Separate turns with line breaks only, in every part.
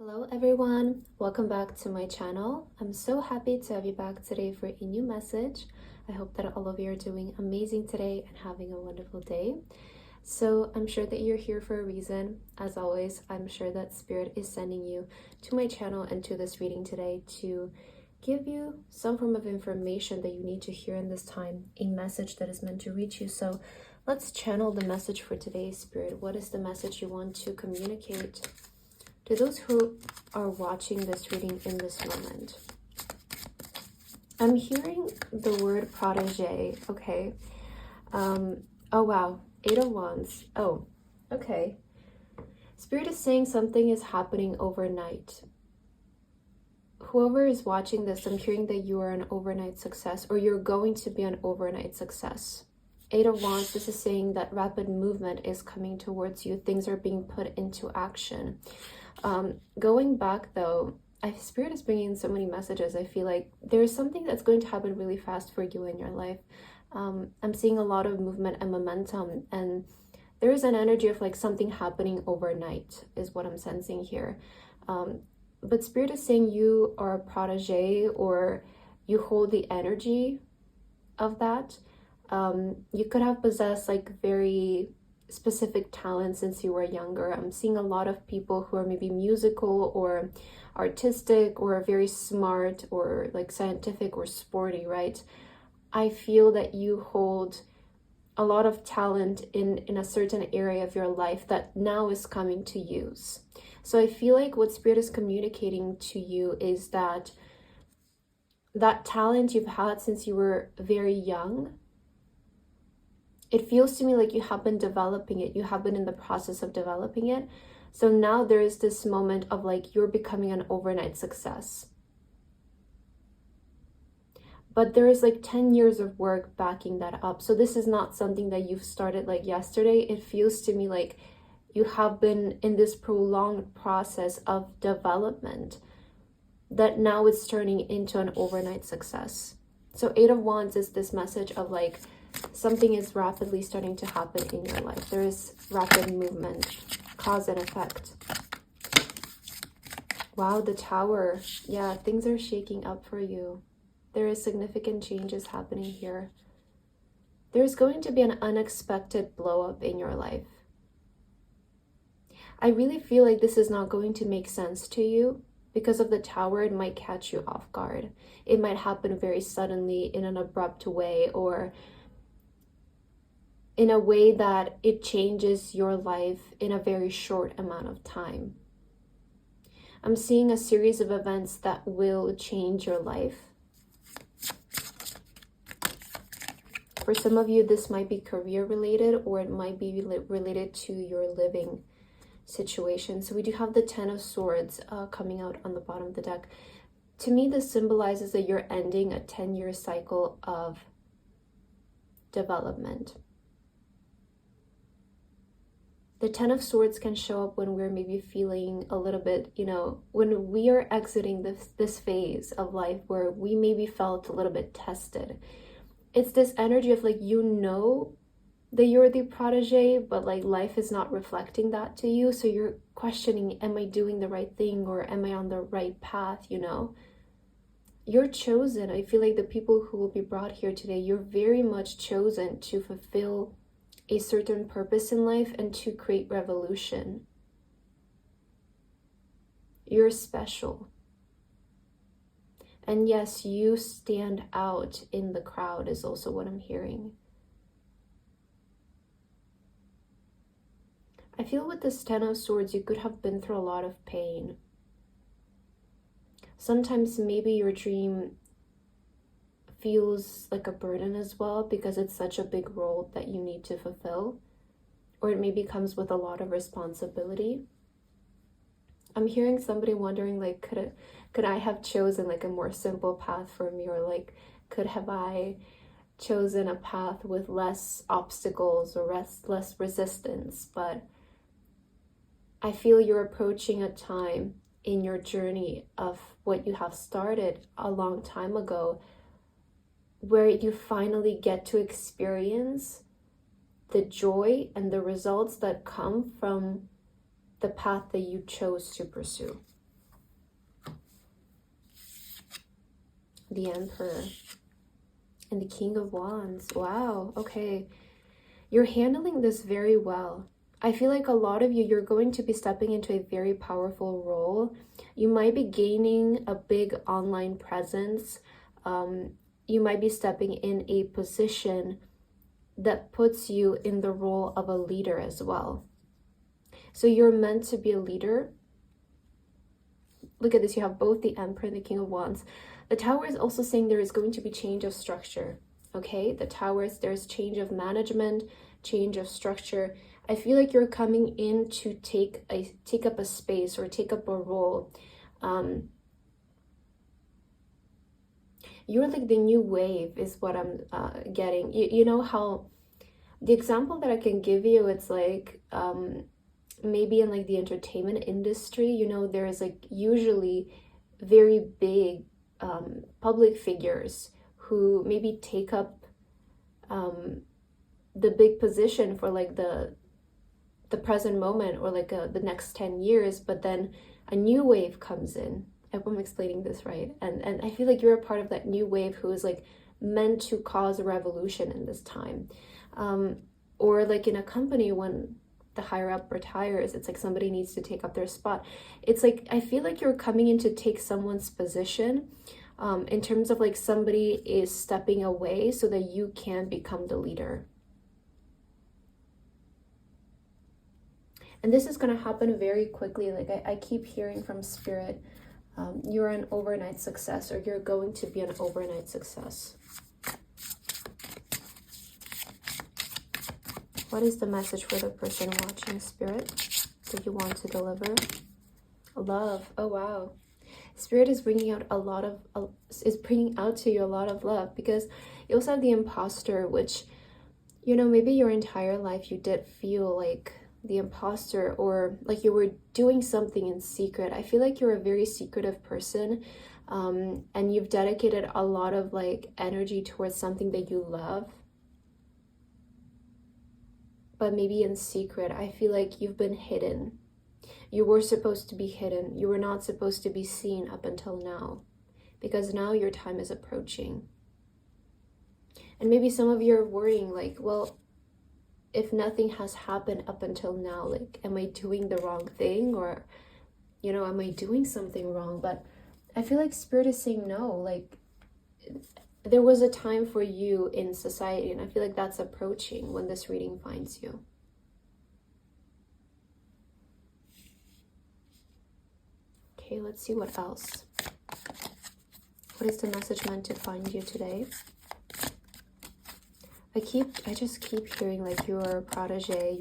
Hello everyone, welcome back to my channel. I'm so happy to have you back today for a new message. I hope that all of you are doing amazing today and having a wonderful day. So I'm sure that you're here for a reason. As always, I'm sure that Spirit is sending you to my channel and to this reading today to give you some form of information that you need to hear in this time, a message that is meant to reach you. So let's channel the message for today, Spirit. What is the message you want to communicate to those who are watching this reading in this moment? I'm hearing the word protege, okay? Oh, wow. 8 of Wands. Oh, okay. Spirit is saying something is happening overnight. Whoever is watching this, I'm hearing that you are an overnight success, or you're going to be an overnight success. 8 of Wands, this is saying that rapid movement is coming towards you. Things are being put into action. Going back though, Spirit is bringing so many messages. I feel like there's something that's going to happen really fast for you in your life. I'm seeing a lot of movement and momentum, and there is an energy of like something happening overnight is what I'm sensing here. But Spirit is saying you are a protege, or you hold the energy of that. You could have possessed like very specific talent since you were younger. I'm seeing a lot of people who are maybe musical or artistic or very smart or like scientific or sporty, right? I feel that you hold a lot of talent in a certain area of your life that now is coming to use. So I feel like what Spirit is communicating to you is that talent you've had since you were very young, it feels to me like you have been developing it. You have been in the process of developing it. So now there is this moment of like you're becoming an overnight success. But there is like 10 years of work backing that up. So this is not something that you've started like yesterday. It feels to me like you have been in this prolonged process of development that now it's turning into an overnight success. So 8 of Wands is this message of like something is rapidly starting to happen in your life. There is rapid movement, cause and effect. Wow, the Tower. Yeah, things are shaking up for you. There is significant changes happening here. There's going to be an unexpected blow up in your life. I really feel like this is not going to make sense to you. Because of the Tower, it might catch you off guard. It might happen very suddenly in an abrupt way, or in a way that it changes your life in a very short amount of time. I'm seeing a series of events that will change your life. For some of you, this might be career related, or it might be related to your living situation. So we do have the 10 of Swords coming out on the bottom of the deck. To me, this symbolizes that you're ending a 10-year cycle of development. The 10 of Swords can show up when we're maybe feeling a little bit, when we are exiting this phase of life where we maybe felt a little bit tested. It's this energy of like, that you're the protege, but like life is not reflecting that to you. So you're questioning, am I doing the right thing, or am I on the right path? You're chosen. I feel like the people who will be brought here today, you're very much chosen to fulfill a certain purpose in life and to create revolution. You're special. And yes, you stand out in the crowd is also what I'm hearing. I feel with this 10 of Swords, you could have been through a lot of pain. Sometimes maybe your dream feels like a burden as well, because it's such a big role that you need to fulfill, or it maybe comes with a lot of responsibility. I'm hearing somebody wondering like, could I have chosen like a more simple path for me, or like could have I chosen a path with less obstacles or less resistance? But I feel you're approaching a time in your journey of what you have started a long time ago, where you finally get to experience the joy and the results that come from the path that you chose to pursue. the Emperor, and the King of Wands. Wow, okay. You're handling this very well. I feel like a lot of you, you're going to be stepping into a very powerful role. You might be gaining a big online presence. You might be stepping in a position that puts you in the role of a leader as well. So you're meant to be a leader. Look at this, you have both the Emperor and the King of Wands. The Tower is also saying there is going to be change of structure, okay? The Towers, there's change of management, change of structure. I feel like you're coming in to take up a space or take up a role. You're like the new wave is what I'm getting. You know how the example that I can give you, it's like maybe in like the entertainment industry, you know, there is like usually very big public figures who maybe take up the big position for like the present moment or like the next 10 years, but then a new wave comes in. I hope I'm explaining this right. And I feel like you're a part of that new wave who is like meant to cause a revolution in this time. Or like in a company when the higher up retires, it's like somebody needs to take up their spot. It's like, I feel like you're coming in to take someone's position in terms of like somebody is stepping away so that you can become the leader. And this is going to happen very quickly. Like I keep hearing from Spirit, you're an overnight success, or you're going to be an overnight success. What is the message for the person watching, Spirit, that you want to deliver? Love. Oh, wow. Spirit is bringing out bringing out to you a lot of love, because you also have the Imposter, which, you know, maybe your entire life you did feel like the imposter, or like you were doing something in secret. I feel like you're a very secretive person, and you've dedicated a lot of like energy towards something that you love, but maybe in secret. I feel like you've been hidden. You were supposed to be hidden. You were not supposed to be seen up until now, because now your time is approaching. And maybe some of you are worrying like, well, if nothing has happened up until now, like, am I doing the wrong thing? Or, you know, am I doing something wrong? But I feel like Spirit is saying no. Like, there was a time for you in society, and I feel like that's approaching when this reading finds you. Okay, let's see what else. What is the message meant to find you today? I just keep hearing like you're a protege.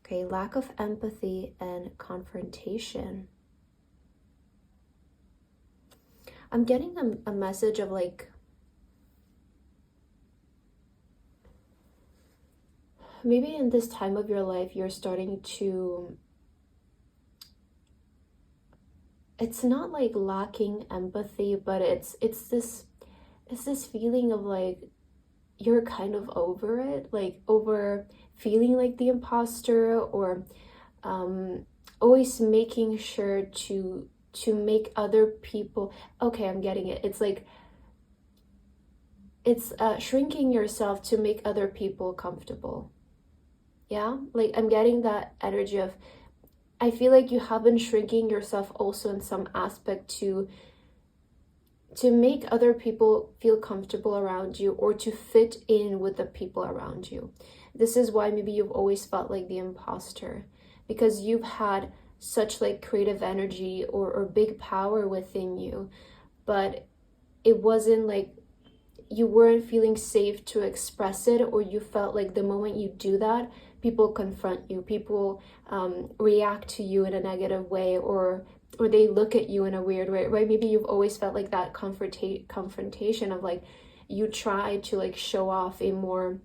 Okay, lack of empathy and confrontation. I'm getting a message of like, maybe in this time of your life, you're starting to, it's not like lacking empathy, but it's this feeling of like, you're kind of over it, like over feeling like the imposter, or always making sure to make other people, okay, I'm getting it. It's like, it's shrinking yourself to make other people comfortable. Yeah, like I'm getting that energy of, I feel like you have been shrinking yourself also in some aspect to make other people feel comfortable around you, or to fit in with the people around you. This is why maybe you've always felt like the imposter, because you've had such like creative energy or big power within you, but it wasn't like, you weren't feeling safe to express it, or you felt like the moment you do that, people confront you, people react to you in a negative way, or they look at you in a weird way, right? Maybe you've always felt like that confrontation of like, you try to like show off a more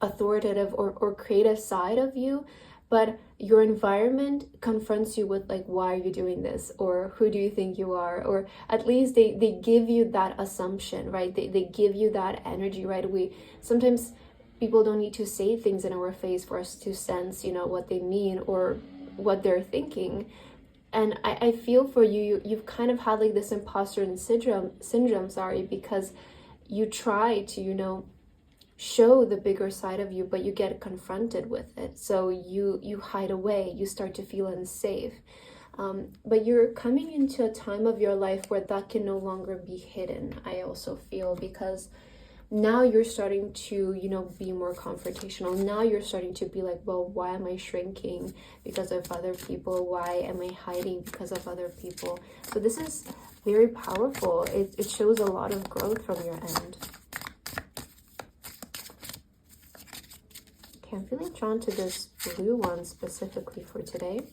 authoritative or creative side of you, but your environment confronts you with like, why are you doing this? Or who do you think you are? Or at least they give you that assumption, right? They give you that energy, right? Sometimes people don't need to say things in our face for us to sense, you know, what they mean or what they're thinking. And I feel for you, you've kind of had like this imposter syndrome, sorry, because you try to, show the bigger side of you, but you get confronted with it. So you hide away, you start to feel unsafe. But you're coming into a time of your life where that can no longer be hidden, I also feel, because now you're starting to, be more confrontational. Now you're starting to be like, well, why am I shrinking because of other people? Why am I hiding because of other people? So this is very powerful. It shows a lot of growth from your end. Okay, I'm feeling drawn to this blue one specifically for today.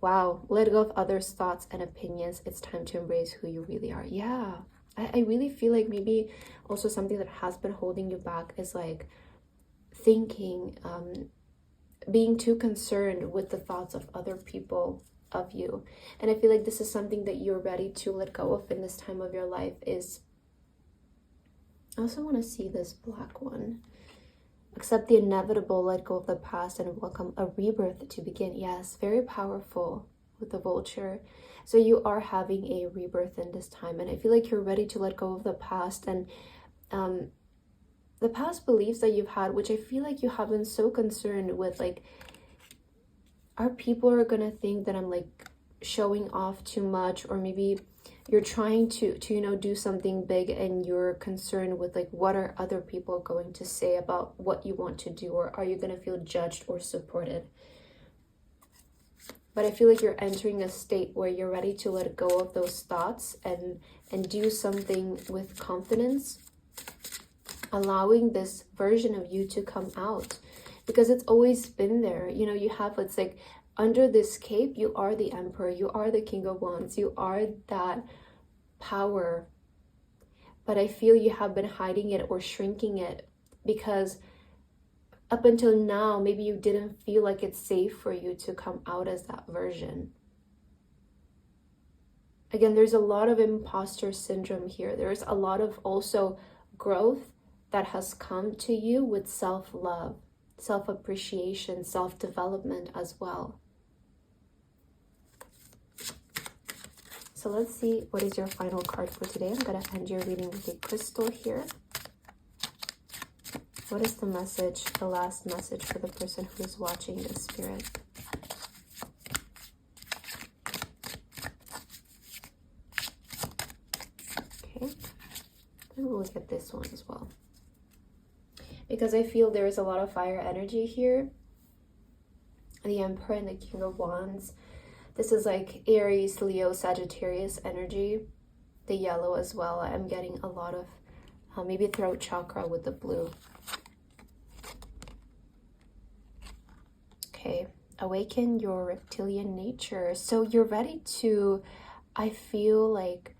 Wow, let go of others' thoughts and opinions. It's time to embrace who you really are. Yeah, I really feel like maybe also something that has been holding you back is like thinking, being too concerned with the thoughts of other people of you. And I feel like this is something that you're ready to let go of in this time of your life. I also want to see this black one. Accept the inevitable, let go of the past, and welcome a rebirth to begin. Yes, very powerful with the vulture. So you are having a rebirth in this time, and I feel like you're ready to let go of the past and the past beliefs that you've had, which I feel like you have been so concerned with, like, are people are gonna think that I'm like showing off too much, or maybe you're trying to do something big and you're concerned with like what are other people going to say about what you want to do, or are you going to feel judged or supported? But I feel like you're entering a state where you're ready to let go of those thoughts and do something with confidence, allowing this version of you to come out, because it's always been there. You have, it's like, under this cape, you are the emperor, you are the king of wands, you are that power. But I feel you have been hiding it or shrinking it because up until now, maybe you didn't feel like it's safe for you to come out as that version. Again, there's a lot of imposter syndrome here. There's a lot of also growth that has come to you with self-love, self-appreciation, self-development as well. So let's see, what is your final card for today? I'm going to end your reading with a crystal here. What is the message, the last message for the person who is watching this, Spirit? Okay, and we'll look at this one as well, because I feel there is a lot of fire energy here. The Emperor and the King of Wands. This is like Aries, Leo, Sagittarius energy. The yellow as well. I'm getting a lot of maybe throat chakra with the blue. Okay, awaken your reptilian nature. So you're ready to, I feel like,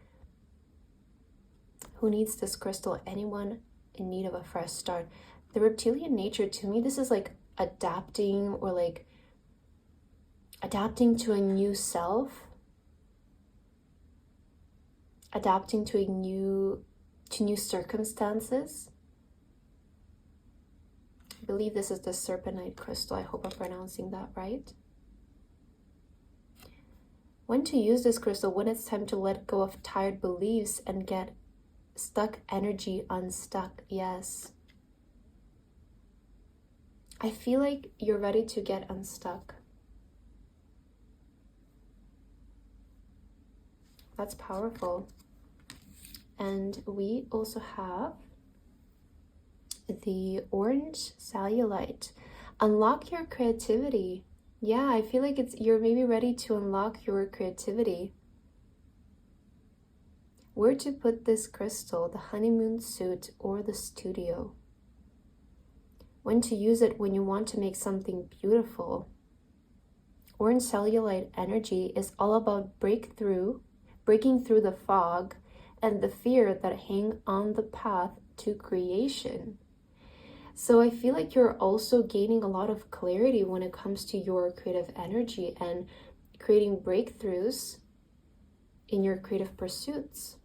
who needs this crystal? Anyone in need of a fresh start. The reptilian nature, to me, this is like adapting, or like adapting to a new self, adapting to new circumstances. I believe this is the serpentine crystal. I hope I'm pronouncing that right. When to use this crystal? When it's time to let go of tired beliefs and get stuck energy unstuck. Yes. I feel like you're ready to get unstuck. That's powerful. And we also have the orange cellulite. Unlock your creativity. Yeah, I feel like you're maybe ready to unlock your creativity. Where to put this crystal? The honeymoon suit or the studio? When to use it? When you want to make something beautiful. Orange cellulite energy is all about breaking through the fog and the fear that hang on the path to creation. So I feel like you're also gaining a lot of clarity when it comes to your creative energy and creating breakthroughs in your creative pursuits.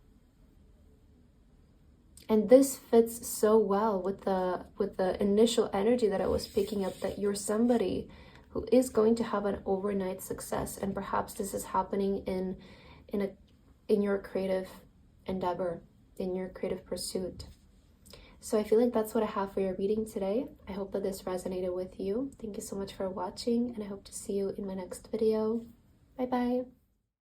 And this fits so well with the initial energy that I was picking up, that you're somebody who is going to have an overnight success, and perhaps this is happening in your creative endeavor, in your creative pursuit. So I feel like that's what I have for your reading today. I hope that this resonated with you. Thank you so much for watching, and I hope to see you in my next video. Bye bye.